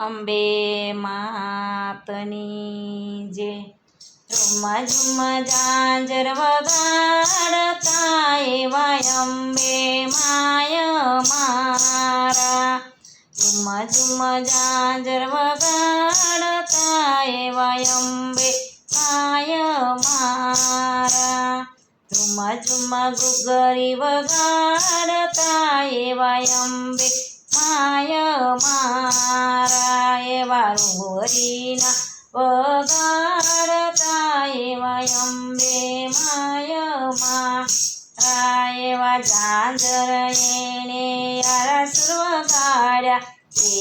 અંબે માતની જે ઝુમ્મા ઝુમ્મા ઝાંઝર વગાડતા એવા અંબે માય મારા ઝુમ્મા ઝુમ્મા ઝાંઝર વગાડતા એવા અંબે માય મારા ઝુમ્મા ઝુમ્મા ગુગરી વગાડતા એવા અંબે માય મારા એવા રૂહરીના વગાડતા એવા અંબે માય મારા એવા ઝાંઝર એને યારાસુર વગાડ્યા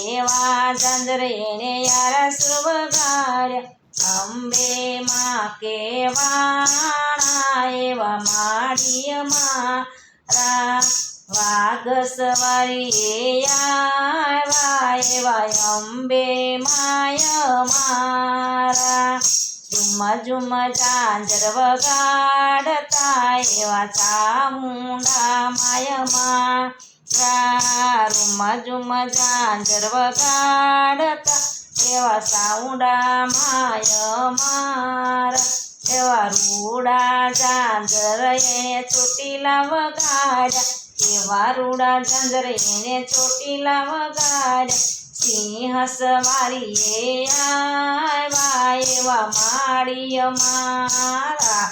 એવા ઝાંઝર એને યારાસુર વગાડ્યા અંબે માં કેવાણા એવા માળીય મારા વાઘ સવારી આવ્યા એવા અંબે માય મારા ઝુમ્મા ઝુમ્મા ઝાંઝર વગાડતા એવા ચામુંડા માય મારા રૂમ્મા ઝુમ્મા ઝાંઝર વગાડતા એવા સાઉંડા માય મારા એવા રૂડા ઝાંઝર એને ચોટીલા વગાડ્યા એવા રૂડા ઝાંઝર એને ચોટીલા વગાડ્યા સિંહ સવારીએ આવ્યા એવા માળીય મારા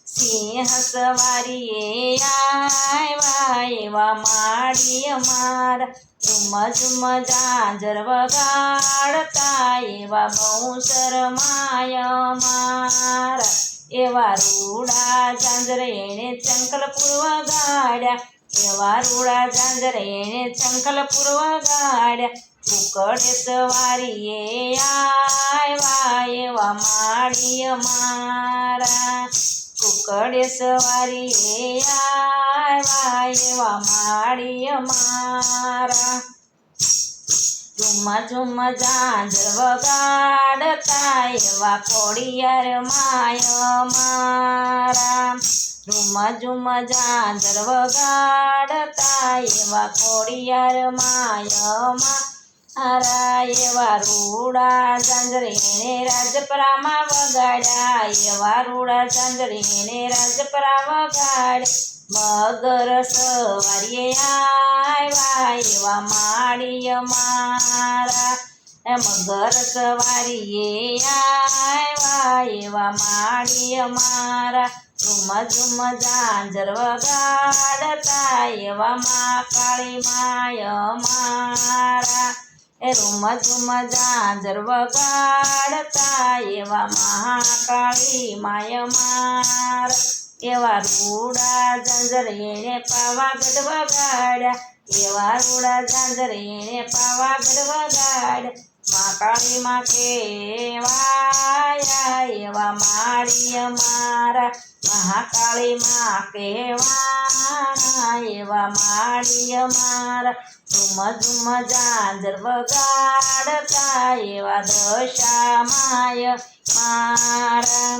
સિંહ સવારીએ આવ્યા એવા માળીય મારા ઝુમ્મા ઝુમ્મા ઝાંઝર વગાડતા એવા બહુસર માય મારા એવા રૂડા ઝાંઝર એને ચંકલપુર વગાડ્યા એવા રૂડા ઝાંઝર એને ચંકલપુર વગાડ્યા કુકડે સવારીએ આવ્યા એવા માળીય મારા કુકડે સવારીએ આવ્યા એવા માળીય મારા ઝુમ્મા ઝુમ્મા ઝાંઝર વગાડતા એવા ખોડિયાર માય મારા ઝુમ્મા ઝુમ્મા ઝાંઝર વગાડતા એવા ખોડિયાર માય મારા એવા રૂડા ઝાંઝર એને રાજપરામાં વગાડ્યા એવા રૂડા ઝાંઝર એને રાજપરા વગાડ્યા મગર સવારીએ આવ્યા એવા માળીય મારા મગર સવારીએ આવ્યા એવા માળીય મારા ઝુમ્મા ઝુમ્મા ઝાંઝર વગાડતા એવા મા કાળી માય મારા રૂમ્મા ઝુમ્મા ઝાંઝર વગાડતા એવા મહાકાળી માય મારા એવા રૂડા ઝાંઝર એને પાવાગઢ વગાડ્યા એવા રૂડા ઝાંઝર એને પાવાગઢ વગાડ્યા મા કાળી માં કેવાયા એવા માળીય મારા મહાકાળી માં કહેવાના એવા માળીય મારા ઝુમ્મા ઝુમ્મા ઝાંઝર વગાડતા એવા દશા માય મારા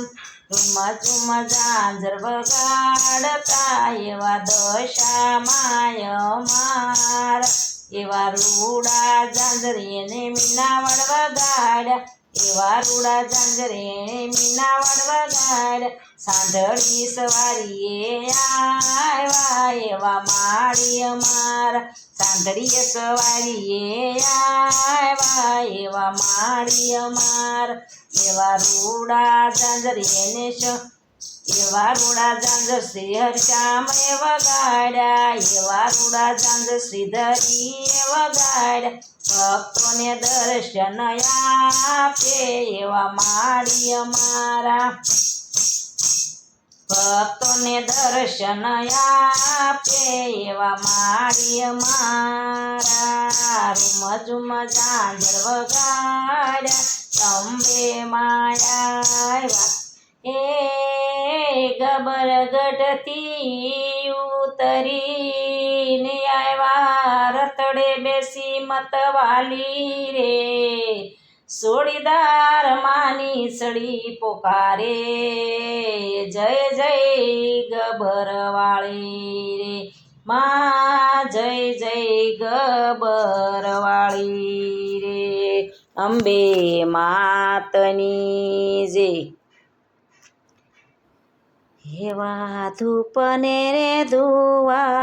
ઝુમ્મા ઝુમ્મા ઝાંઝર વગાડતા એવા દશા માય મારા એવા રૂડા ઝાંઝર એને મીનાવડ વગાડ્યા એવા રૂડા ઝાંઝર એને મીનાવડ વગાડ્યા સાંઢળી સવારીએ આવ્યા એવા માળીય મારા સાંઢળીએ સવારીએ આવ્યા એવા માળીય મારા એવા રૂડા ઝાંઝર એને એવા રૂડા ઝાંઝર શ્રી હરિશ્યામએ વગાડ્યા એવા રૂડા ઝાંઝર શ્રીધરીએ વગાડ્યા ભક્તોને દર્શન આપે એવા માળીય મારા ભક્તોને દર્શન આપે એવા માળીય મારા રૂમ્મા ઝુમ્મા ઝાંઝર વગાડ્યા અંબે માયા આવ્યા એ ગબર ગઢથી ઉતરીને આવ્યા રતડે બેસી મતવાલી રે સોડીદાર માની સડી પોકારે જય જય ગબરવાળી રે માં જય જય ગબરવાળી રે અંબે માતની જય. એવા ધૂપને રે ધુવા